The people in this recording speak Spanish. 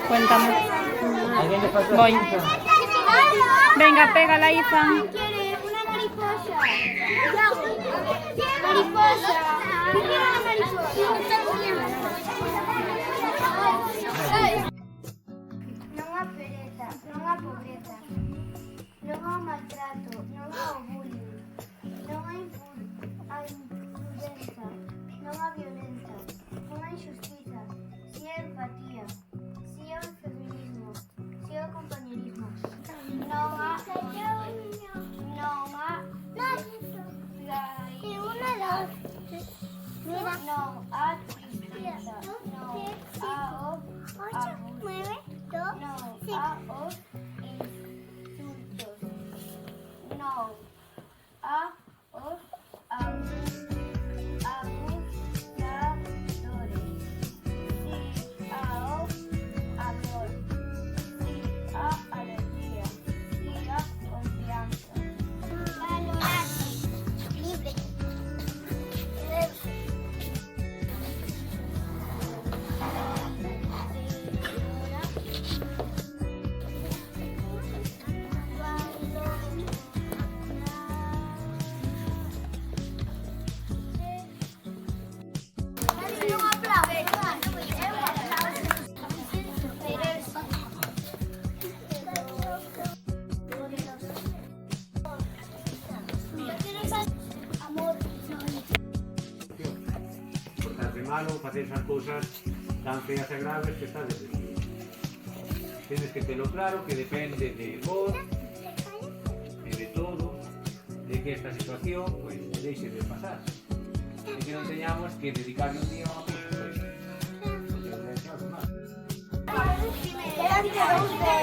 Cuéntame. Voy. Venga, pégala, Isa. ¿Quiere una mariposa? Mariposa. ¿Quiere una mariposa? Non a pereza, non a pobreza, non ao maltrato, non ao bullying, non a imprudencia, non a violencia, non a injustiza, si a empatía, si ao feminismo, si ao compañerismo, non a no a tristeza, no a os insultos, no a os abusadores, sí ao amor, sí a alegría, sí a confianza. Valorarse, libre. Portarse malo, facer esas cousas tan feas e graves que estás decidido. Tienes que terlo claro, que depende de vos e de todo, de que esta situación pues, deixe de pasar. E que non teñamos que dedicarle un día a unha cosa. Pues,